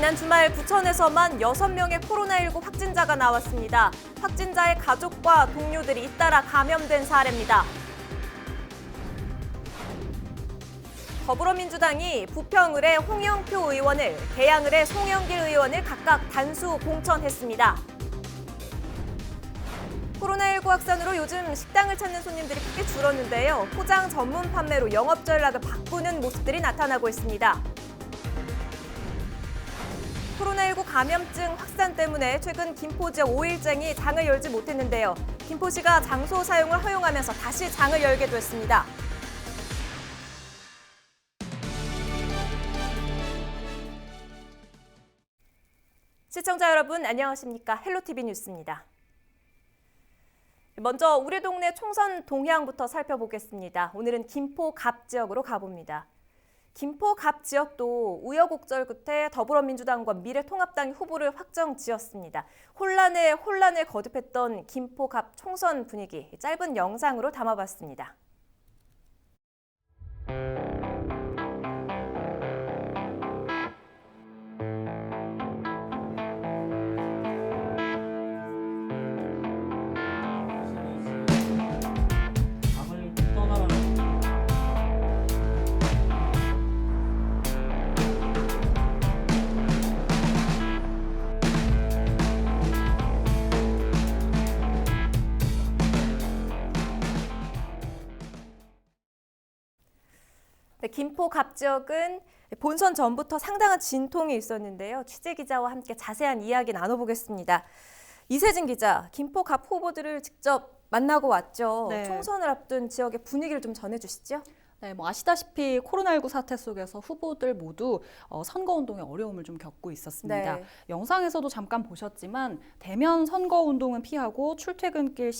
지난 주말 부천에서만 6명의 코로나19 확진자가 나왔습니다. 확진자의 가족과 동료들이 잇따라 감염된 사례입니다. 더불어민주당이 부평을의 홍영표 의원을, 계양을의 송영길 의원을 각각 단수 공천했습니다. 코로나19 확산으로 요즘 식당을 찾는 손님들이 크게 줄었는데요. 포장 전문 판매로 영업 전략을 바꾸는 모습들이 나타나고 있습니다. 코로나19 감염증 확산 때문에 최근 김포 지역 5일장이 장을 열지 못했는데요. 김포시가 장소 사용을 허용하면서 다시 장을 열게 됐습니다. 시청자 여러분 안녕하십니까? 헬로티비 뉴스입니다. 먼저 우리 동네 총선 동향부터 살펴보겠습니다. 오늘은 김포 갑 지역으로 가봅니다. 김포 갑 지역도 우여곡절 끝에 더불어민주당과 미래통합당이 후보를 확정지었습니다. 혼란에 혼란을 거듭했던 김포 갑 총선 분위기 짧은 영상으로 담아봤습니다. 네, 김포 갑 지역은 본선 전부터 상당한 진통이 있었는데요. 취재 기자와 함께 자세한 이야기 나눠보겠습니다. 이세진 기자, 김포 갑 후보들을 직접 만나고 왔죠. 네. 총선을 앞둔 지역의 분위기를 좀 전해주시죠. 네, 아시다시피 코로나19 사태 속에서 후보들 모두 선거운동에 어려움을 좀 겪고 있었습니다. 네. 영상에서도 잠깐 보셨지만 대면 선거운동은 피하고 출퇴근길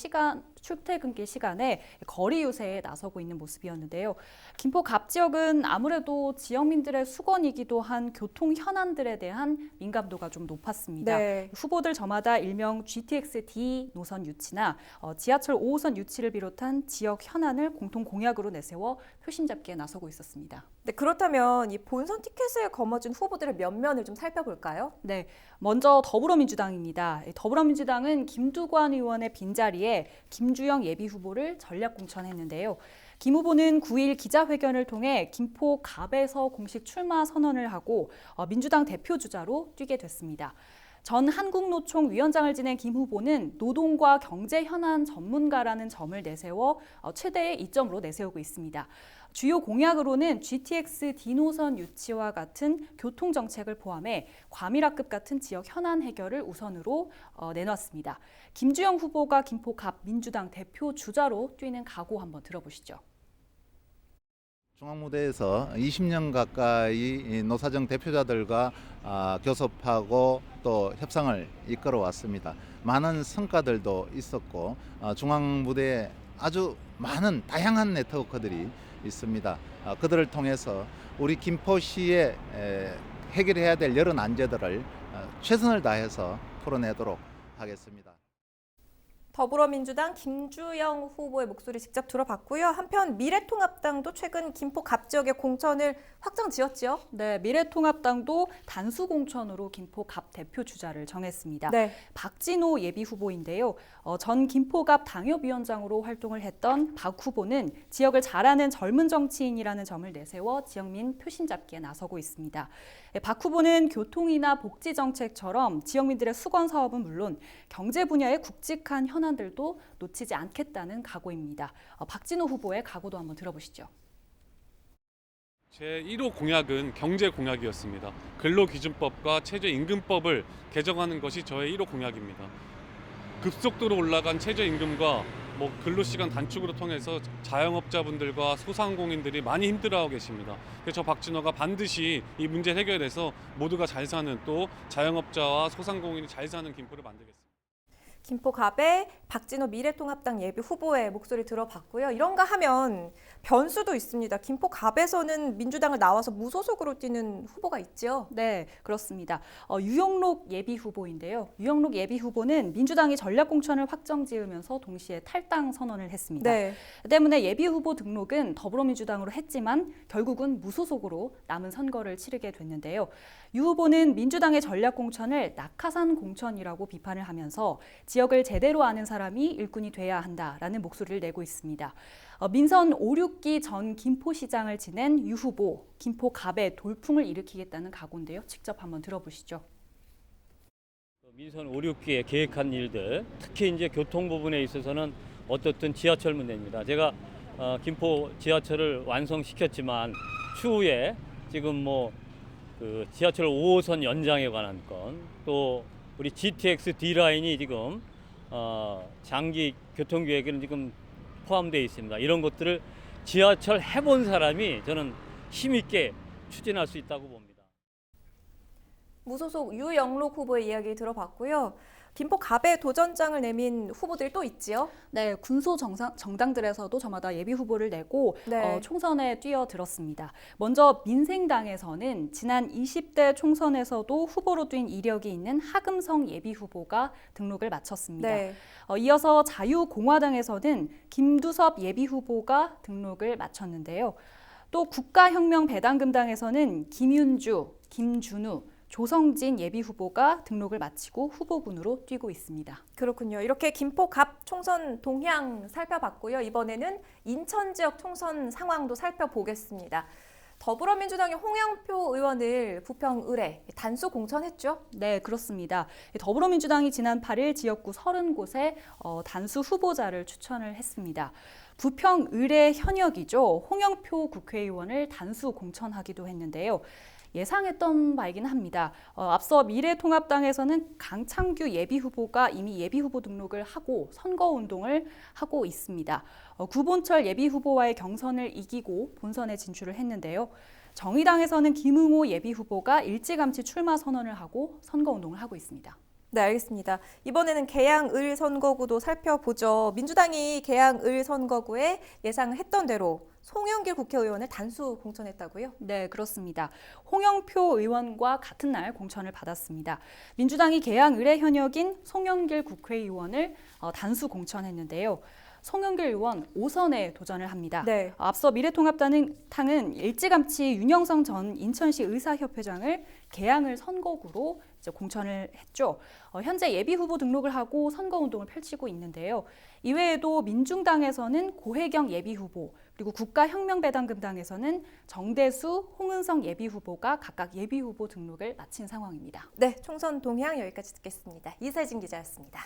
시간에 거리 유세에 나서고 있는 모습이었는데요. 김포 갑 지역은 아무래도 지역민들의 수건이기도 한 교통 현안들에 대한 민감도가 좀 높았습니다. 네. 후보들 저마다 일명 GTX-D 노선 유치나 지하철 5호선 유치를 비롯한 지역 현안을 공통 공약으로 내세워 표심 잡기에 나서고 있었습니다. 네, 그렇다면 이 본선 티켓을 거머쥔 후보들의 면면을 좀 살펴볼까요? 네, 먼저 더불어민주당입니다. 더불어민주당은 김두관 의원의 빈자리에 김주영 예비후보를 전략 공천했는데요. 김 후보는 9일 기자회견을 통해 김포 갑에서 공식 출마 선언을 하고 민주당 대표 주자로 뛰게 됐습니다. 전 한국노총 위원장을 지낸 김 후보는 노동과 경제 현안 전문가라는 점을 내세워 최대의 이점으로 내세우고 있습니다. 주요 공약으로는 GTX D노선 유치와 같은 교통정책을 포함해 과밀화급 같은 지역 현안 해결을 우선으로 내놨습니다. 김주영 후보가 김포 갑 민주당 대표 주자로 뛰는 각오 한번 들어보시죠. 중앙무대에서 20년 가까이 노사정 대표자들과 교섭하고 또 협상을 이끌어 왔습니다. 많은 성과들도 있었고 중앙무대에 아주 많은 다양한 네트워크들이 있습니다. 그들을 통해서 우리 김포시에 해결해야 될 여러 난제들을 최선을 다해서 풀어내도록 하겠습니다. 더불어민주당 김주영 후보의 목소리 직접 들어봤고요. 한편 미래통합당도 최근 김포 갑 지역의 공천을 확정지었지요. 네, 미래통합당도 단수 공천으로 김포 갑 대표 주자를 정했습니다. 네. 박진호 예비 후보인데요. 전 김포 갑 당협위원장으로 활동을 했던 박 후보는 지역을 잘 아는 젊은 정치인이라는 점을 내세워 지역민 표심 잡기에 나서고 있습니다. 박 후보는 교통이나 복지 정책처럼 지역민들의 수건 사업은 물론 경제 분야의 굵직한 현안들도 놓치지 않겠다는 각오입니다. 박진호 후보의 각오도 한번 들어보시죠. 제 1호 공약은 경제 공약이었습니다. 근로기준법과 최저임금법을 개정하는 것이 저의 1호 공약입니다. 급속도로 올라간 최저임금과 근로시간 단축으로 통해서 자영업자분들과 소상공인들이 많이 힘들어하고 계십니다. 그래서 저 박진호가 반드시 이 문제 해결해서 모두가 잘 사는 또 자영업자와 소상공인이 잘 사는 김포를 만들겠습니다. 김포갑의 박진호 미래통합당 예비 후보의 목소리 들어봤고요. 이런가 하면 변수도 있습니다. 김포갑에서는 민주당을 나와서 무소속으로 뛰는 후보가 있죠. 네, 그렇습니다. 유영록 예비 후보인데요. 유영록 예비 후보는 민주당이 전략공천을 확정지으면서 동시에 탈당 선언을 했습니다. 네. 때문에 예비 후보 등록은 더불어민주당으로 했지만 결국은 무소속으로 남은 선거를 치르게 됐는데요. 유 후보는 민주당의 전략공천을 낙하산 공천이라고 비판을 하면서 지역을 제대로 아는 사람이 일꾼이 돼야 한다라는 목소리를 내고 있습니다. 민선 5, 6기 전 김포시장을 지낸 유 후보, 김포갑에 돌풍을 일으키겠다는 각오인데요. 직접 한번 들어보시죠. 민선 5, 6기에 계획한 일들, 특히 이제 교통 부분에 있어서는 어떻든 지하철 문제입니다. 제가 김포 지하철을 완성시켰지만 추후에 지금 그 지하철 5호선 연장에 관한 건, 또 우리 GTX D라인이 지금 장기 교통 계획에는 지금 포함되어 있습니다. 이런 것들을 지하철 해본 사람이 저는 힘있게 추진할 수 있다고 봅니다. 무소속 유영록 후보의 이야기 들어봤고요. 김포갑에 도전장을 내민 후보들이 또 있지요. 네, 군소 정당들에서도 저마다 예비 후보를 내고 네. 총선에 뛰어들었습니다. 먼저 민생당에서는 지난 20대 총선에서도 후보로 뛴 이력이 있는 하금성 예비 후보가 등록을 마쳤습니다. 네. 이어서 자유공화당에서는 김두섭 예비 후보가 등록을 마쳤는데요. 또 국가혁명배당금당에서는 김윤주, 김준우, 조성진 예비 후보가 등록을 마치고 후보군으로 뛰고 있습니다. 그렇군요. 이렇게 김포갑 총선 동향 살펴봤고요. 이번에는 인천 지역 총선 상황도 살펴보겠습니다. 더불어민주당의 홍영표 의원을 부평 의뢰 단수 공천했죠? 네, 그렇습니다. 더불어민주당이 지난 8일 지역구 30곳에 단수 후보자를 추천을 했습니다. 부평 의뢰 현역이죠. 홍영표 국회의원을 단수 공천하기도 했는데요. 예상했던 바이긴 합니다. 앞서 미래통합당에서는 강창규 예비 후보가 이미 예비 후보 등록을 하고 선거운동을 하고 있습니다. 구본철 예비 후보와의 경선을 이기고 본선에 진출을 했는데요. 정의당에서는 김응호 예비 후보가 일찌감치 출마 선언을 하고 선거운동을 하고 있습니다. 네, 알겠습니다. 이번에는 계양을 선거구도 살펴보죠. 민주당이 계양을 선거구에 예상했던 대로 송영길 국회의원을 단수 공천했다고요? 네, 그렇습니다. 홍영표 의원과 같은 날 공천을 받았습니다. 민주당이 계양 의뢰 현역인 송영길 국회의원을 단수 공천했는데요. 송영길 의원 5선에 도전을 합니다. 네. 앞서 미래통합당은 일찌감치 윤영성 전 인천시 의사협회장을 계양을 선거구로 이제 공천을 했죠. 현재 예비 후보 등록을 하고 선거운동을 펼치고 있는데요. 이외에도 민중당에서는 고혜경 예비 후보, 그리고 국가혁명배당금당에서는 정대수, 홍은성 예비 후보가 각각 예비 후보 등록을 마친 상황입니다. 네, 총선 동향 여기까지 듣겠습니다. 이세진 기자였습니다.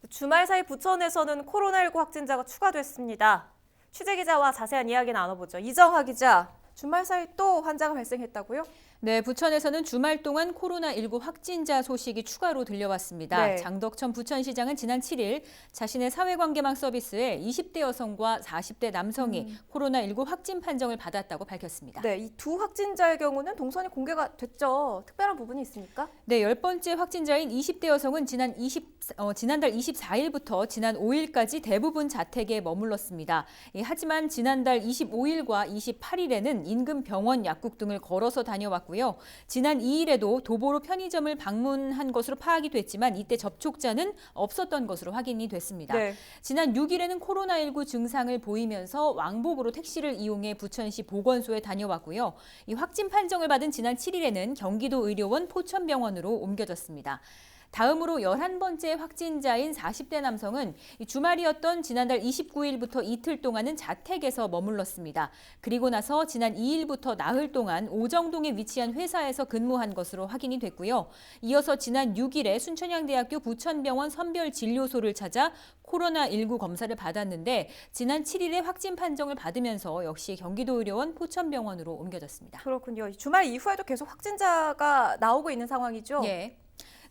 주말 사이 부천에서는 코로나19 확진자가 추가됐습니다. 취재기자와 자세한 이야기 나눠보죠. 이정화 기자, 주말 사이 또 환자가 발생했다고요? 네, 부천에서는 주말 동안 코로나19 확진자 소식이 추가로 들려왔습니다. 네. 장덕천 부천시장은 지난 7일 자신의 사회관계망 서비스에 20대 여성과 40대 남성이 코로나19 확진 판정을 받았다고 밝혔습니다. 네, 이 두 확진자의 경우는 동선이 공개가 됐죠. 특별한 부분이 있습니까? 네, 10번째 확진자인 20대 여성은 지난달 24일부터 지난 5일까지 대부분 자택에 머물렀습니다. 하지만 지난달 25일과 28일에는 인근 병원, 약국 등을 걸어서 다녀왔고 지난 2일에도 도보로 편의점을 방문한 것으로 파악이 됐지만 이때 접촉자는 없었던 것으로 확인이 됐습니다. 네. 지난 6일에는 코로나19 증상을 보이면서 왕복으로 택시를 이용해 부천시 보건소에 다녀왔고요. 이 확진 판정을 받은 지난 7일에는 경기도 의료원 포천병원으로 옮겨졌습니다. 다음으로 11번째 확진자인 40대 남성은 주말이었던 지난달 29일부터 이틀 동안은 자택에서 머물렀습니다. 그리고 나서 지난 2일부터 나흘 동안 오정동에 위치한 회사에서 근무한 것으로 확인이 됐고요. 이어서 지난 6일에 순천향대학교 부천병원 선별진료소를 찾아 코로나19 검사를 받았는데 지난 7일에 확진 판정을 받으면서 역시 경기도의료원 포천병원으로 옮겨졌습니다. 그렇군요. 주말 이후에도 계속 확진자가 나오고 있는 상황이죠? 예.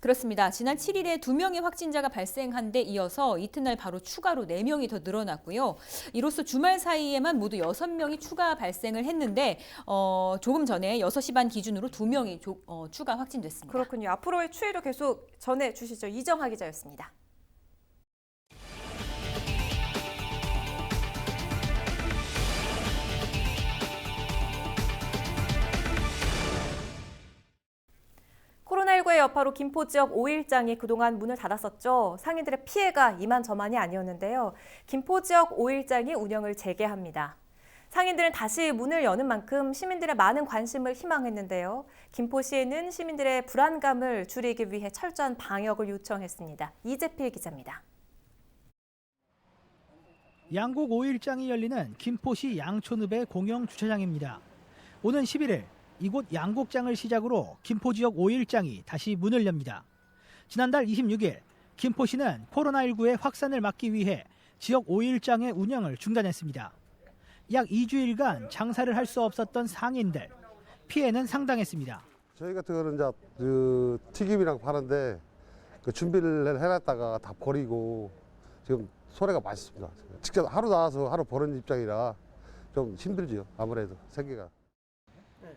그렇습니다. 지난 7일에 2명의 확진자가 발생한 데 이어서 이튿날 바로 추가로 4명이 더 늘어났고요. 이로써 주말 사이에만 모두 6명이 추가 발생을 했는데 조금 전에 6시 반 기준으로 2명이 추가 확진됐습니다. 그렇군요. 앞으로의 추이도 계속 전해주시죠. 이정하 기자였습니다. 코로나19의 여파로 김포 지역 5일장이 그동안 문을 닫았었죠. 상인들의 피해가 이만저만이 아니었는데요. 김포 지역 5일장이 운영을 재개합니다. 상인들은 다시 문을 여는 만큼 시민들의 많은 관심을 희망했는데요. 김포시에는 시민들의 불안감을 줄이기 위해 철저한 방역을 요청했습니다. 이재필 기자입니다. 양곡 5일장이 열리는 김포시 양촌읍의 공영 주차장입니다. 오는 11일 이곳 양곡장을 시작으로 김포 지역 5일장이 다시 문을 엽니다. 지난달 26일 김포시는 코로나19의 확산을 막기 위해 지역 5일장의 운영을 중단했습니다. 약 2주일간 장사를 할 수 없었던 상인들, 피해는 상당했습니다. 저희 같은 경우는 이제 그 튀김이랑 파는데 그 준비를 해놨다가 다 버리고 지금 손해가 많습니다. 직접 하루 나와서 하루 버는 입장이라 좀 힘들지요. 아무래도 생계가.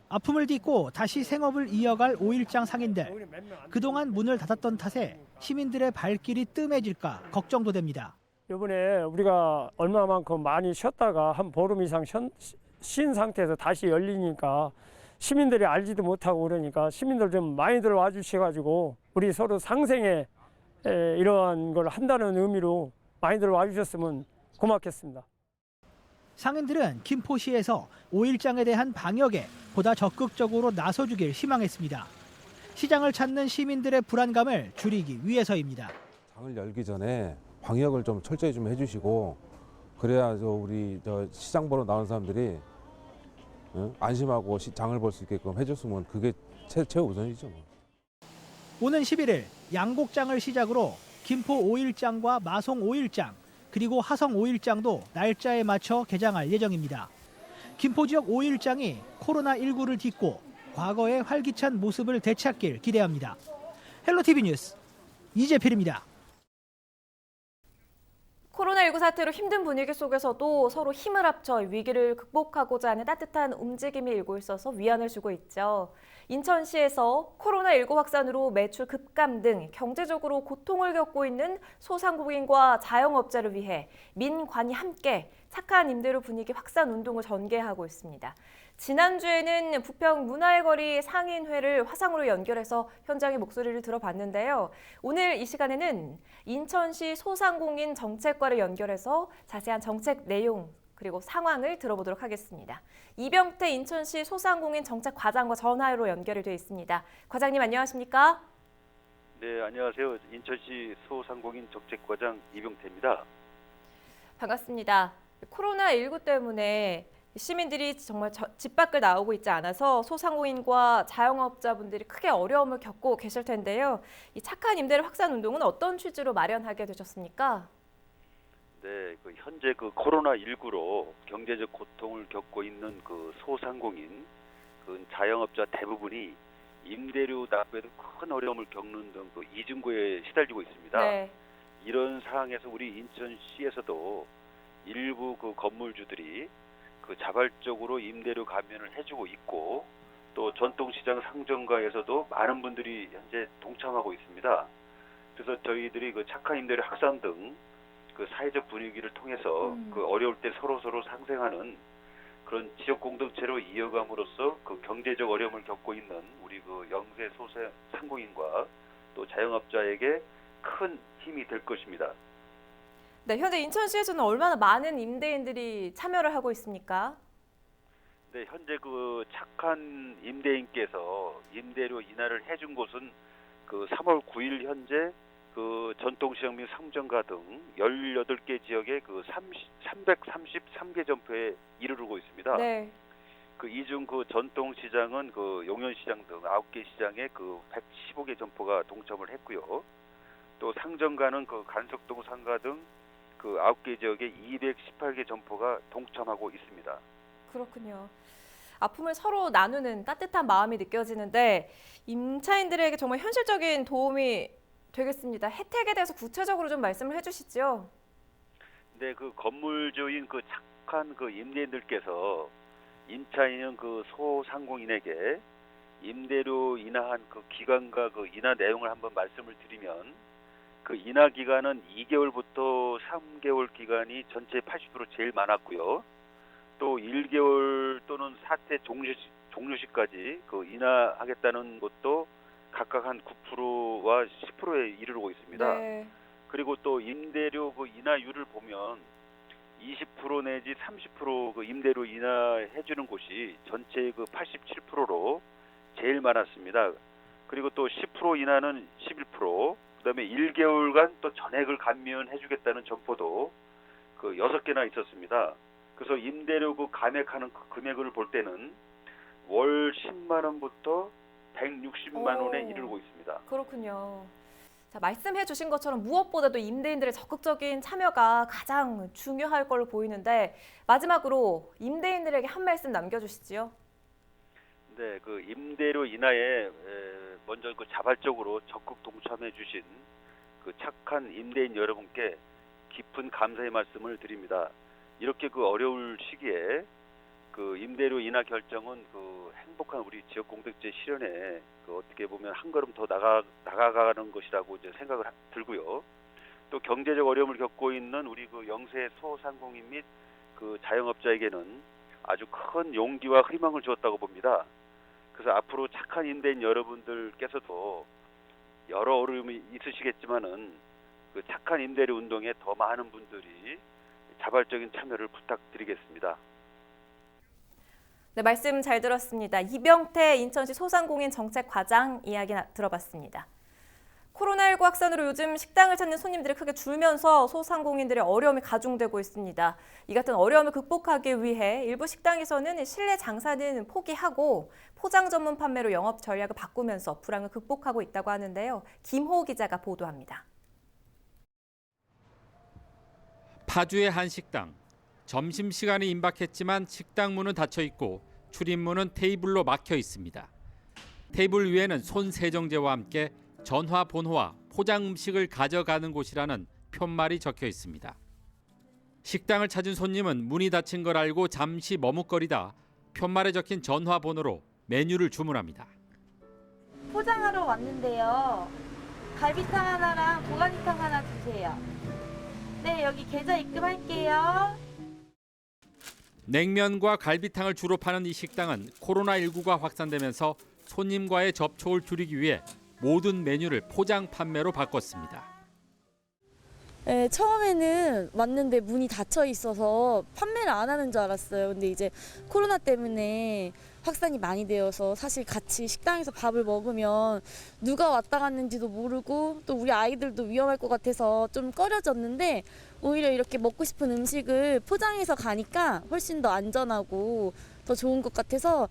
아픔을 딛고 다시 생업을 이어갈 5일장 상인들. 그동안 문을 닫았던 탓에 시민들의 발길이 뜸해질까 걱정도 됩니다. 이번에 우리가 얼마만큼 많이 쉬었다가 한 보름 이상 쉰 상태에서 다시 열리니까 시민들이 알지도 못하고 그러니까 시민들 좀 많이들 와주셔가지고 우리 서로 상생에 이러한 걸 한다는 의미로 많이들 와주셨으면 고맙겠습니다. 상인들은 김포시에서 5일장에 대한 방역에 보다 적극적으로 나서주길 희망했습니다. 시장을 찾는 시민들의 불안감을 줄이기 위해서입니다. 장을 열기 전에 방역을 좀 철저히 좀 해주시고 그래야 우리 시장 보러 나오는 사람들이 안심하고 장을 볼 수 있게끔 해줬으면 그게 최우선이죠. 오는 11일 양곡장을 시작으로 김포 5일장과 마송 5일장 그리고 하성 5일장도 날짜에 맞춰 개장할 예정입니다. 김포 지역 5일장이 코로나19를 딛고 과거의 활기찬 모습을 되찾길 기대합니다. 헬로티비 뉴스 이재필입니다. 코로나19 사태로 힘든 분위기 속에서도 서로 힘을 합쳐 위기를 극복하고자 하는 따뜻한 움직임이 일고 있어서 위안을 주고 있죠. 인천시에서 코로나19 확산으로 매출 급감 등 경제적으로 고통을 겪고 있는 소상공인과 자영업자를 위해 민관이 함께 착한 임대료 분위기 확산 운동을 전개하고 있습니다. 지난주에는 부평 문화의 거리 상인회를 화상으로 연결해서 현장의 목소리를 들어봤는데요. 오늘 이 시간에는 인천시 소상공인 정책과를 연결해서 자세한 정책 내용 그리고 상황을 들어보도록 하겠습니다. 이병태 인천시 소상공인 정책과장과 전화로 연결이 되어 있습니다. 과장님 안녕하십니까? 네, 안녕하세요. 인천시 소상공인 정책과장 이병태입니다. 반갑습니다. 코로나19 때문에 시민들이 정말 집 밖을 나오고 있지 않아서 소상공인과 자영업자분들이 크게 어려움을 겪고 계실 텐데요. 이 착한 임대료 확산 운동은 어떤 취지로 마련하게 되셨습니까? 네, 현재 코로나19로 경제적 고통을 겪고 있는 소상공인, 자영업자 대부분이 임대료 납부에도 큰 어려움을 겪는 등 이중고에 시달리고 있습니다. 네. 이런 상황에서 우리 인천시에서도 일부 건물주들이 자발적으로 임대료 감면을 해주고 있고 또 전통시장 상점가에서도 많은 분들이 현재 동참하고 있습니다. 그래서 저희들이 착한 임대료 확산 등 사회적 분위기를 통해서 어려울 때 서로 상생하는 그런 지역 공동체로 이어감으로써 경제적 어려움을 겪고 있는 우리 영세 소상공인과 또 자영업자에게 큰 힘이 될 것입니다. 네, 현재 인천시에서는 얼마나 많은 임대인들이 참여를 하고 있습니까? 네, 현재 착한 임대인께서 임대료 인하를 해준 곳은 3월 9일 현재 전통시장 및 상점가 등 18개 지역의 333개 점포에 이르르고 있습니다. 네. 이중 전통시장은 용현시장 등 9개 시장에 115개 점포가 동참을 했고요. 또 상점가는 간석동 상가 등 9개 지역에 218개 점포가 동참하고 있습니다. 그렇군요. 아픔을 서로 나누는 따뜻한 마음이 느껴지는데 임차인들에게 정말 현실적인 도움이 되겠습니다. 혜택에 대해서 구체적으로 좀 말씀을 해주시죠. 네, 그 건물주인 그 착한 그 임대인들께서 임차인은 그 소상공인에게 임대료 인하한 그 기간과 그 인하 내용을 한번 말씀을 드리면, 그 인하 기간은 2개월부터 3개월 기간이 전체 80% 제일 많았고요. 또 1개월 또는 사태 종료시까지 그 인하하겠다는 것도 각각 한 9%와 10%에 이르고 있습니다. 네. 그리고 또 임대료 그 인하율을 보면 20% 내지 30% 그 임대료 인하해 주는 곳이 전체의 그 87%로 제일 많았습니다. 그리고 또 10% 인하는 11%, 그다음에 1개월간 또 전액을 감면해 주겠다는 점포도 그 6개나 있었습니다. 그래서 임대료 그 감액하는 그 금액을 볼 때는 월 10만 원부터 160만 원에 이르고 있습니다. 그렇군요. 자, 말씀해 주신 것처럼 무엇보다도 임대인들의 적극적인 참여가 가장 중요할 걸로 보이는데 마지막으로 임대인들에게 한 말씀 남겨주시지요. 네, 그 임대료 인하에 먼저 그 자발적으로 적극 동참해 주신 그 착한 임대인 여러분께 깊은 감사의 말씀을 드립니다. 이렇게 그 어려울 시기에 그 임대료 인하 결정은 그 행복한 우리 지역 공동체 실현에 그 어떻게 보면 한 걸음 더 나가가는 것이라고 이제 생각을 들고요. 또 경제적 어려움을 겪고 있는 우리 그 영세 소상공인 및 그 자영업자에게는 아주 큰 용기와 희망을 주었다고 봅니다. 그래서 앞으로 착한 임대인 여러분들께서도 여러 어려움이 있으시겠지만은 그 착한 임대료 운동에 더 많은 분들이 자발적인 참여를 부탁드리겠습니다. 네, 말씀 잘 들었습니다. 이병태 인천시 소상공인 정책과장 이야기 들어봤습니다. 코로나19 확산으로 요즘 식당을 찾는 손님들이 크게 줄면서 소상공인들의 어려움이 가중되고 있습니다. 이 같은 어려움을 극복하기 위해 일부 식당에서는 실내 장사는 포기하고 포장 전문 판매로 영업 전략을 바꾸면서 불황을 극복하고 있다고 하는데요. 김호 기자가 보도합니다. 파주의 한 식당. 점심시간이 임박했지만 식당 문은 닫혀 있고 출입문은 테이블로 막혀 있습니다. 테이블 위에는 손 세정제와 함께 전화번호와 포장 음식을 가져가는 곳이라는 푯말이 적혀 있습니다. 식당을 찾은 손님은 문이 닫힌 걸 알고 잠시 머뭇거리다 푯말에 적힌 전화번호로 메뉴를 주문합니다. 포장하러 왔는데요. 갈비탕 하나랑 고라니탕 하나 주세요. 네, 여기 계좌 입금할게요. 냉면과 갈비탕을 주로 파는 이 식당은 코로나19가 확산되면서 손님과의 접촉을 줄이기 위해 모든 메뉴를 포장 판매로 바꿨습니다. 네, 처음에는 왔는데 문이 닫혀 있어서 판매를 안 하는 줄 알았어요. 근데 이제 코로나 때문에 확산이 많이 되어서 사실 같이 식당에서 밥을 먹으면 누가 왔다 갔는지도 모르고 또 우리 아이들도 위험할 것 같아서 좀 꺼려졌는데 오히려 이렇게 먹고 싶은 음식을 포장해서 가니까 훨씬 더 안전하고 더 좋은 것 같아서.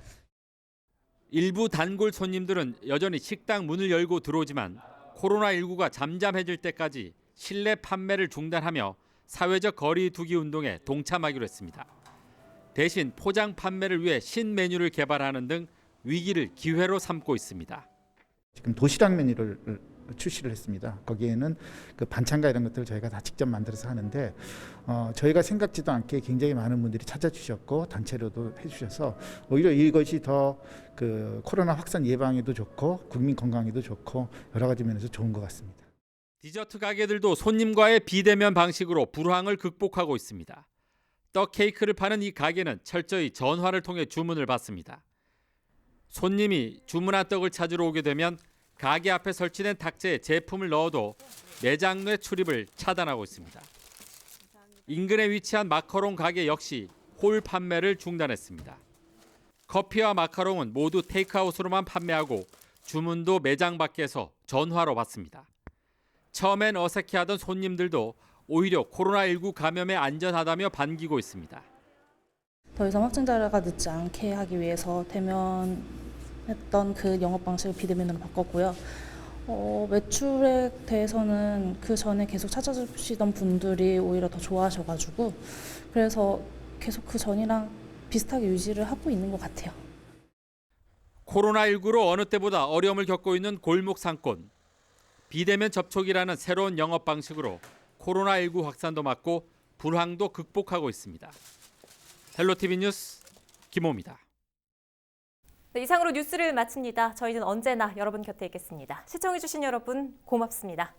일부 단골 손님들은 여전히 식당 문을 열고 들어오지만 코로나19가 잠잠해질 때까지 실내 판매를 중단하며 사회적 거리 두기 운동에 동참하기로 했습니다. 대신 포장 판매를 위해 신메뉴를 개발하는 등 위기를 기회로 삼고 있습니다. 지금 도시락 메뉴를 출시를 했습니다. 거기에는 그 반찬과 이런 것들을 저희가 다 직접 만들어서 하는데 저희가 생각지도 않게 굉장히 많은 분들이 찾아주셨고 단체로도 해주셔서 오히려 이것이 더 그 코로나 확산 예방에도 좋고 국민 건강에도 좋고 여러 가지 면에서 좋은 것 같습니다. 디저트 가게들도 손님과의 비대면 방식으로 불황을 극복하고 있습니다. 떡 케이크를 파는 이 가게는 철저히 전화를 통해 주문을 받습니다. 손님이 주문한 떡을 찾으러 오게 되면 가게 앞에 설치된 탁자에 제품을 넣어도 매장 내 출입을 차단하고 있습니다. 인근에 위치한 마카롱 가게 역시 홀 판매를 중단했습니다. 커피와 마카롱은 모두 테이크아웃으로만 판매하고 주문도 매장 밖에서 전화로 받습니다. 처음엔 어색해하던 손님들도 오히려 코로나19 감염에 안전하다며 반기고 있습니다. 더 이상 확진자가 늦지 않게 하기 위해서 대면했던 그 영업 방식을 비대면으로 바꿨고요. 매출에 대해서는 그 전에 계속 찾아주시던 분들이 오히려 더 좋아하셔가지고 그래서 계속 그 전이랑 비슷하게 유지를 하고 있는 것 같아요. 코로나19로 어느 때보다 어려움을 겪고 있는 골목 상권. 비대면 접촉이라는 새로운 영업 방식으로 코로나19 확산도 막고 불황도 극복하고 있습니다. 헬로티비 뉴스 김호입니다. 네, 이상으로 뉴스를 마칩니다. 저희는 언제나 여러분 곁에 있겠습니다. 시청해주신 여러분 고맙습니다.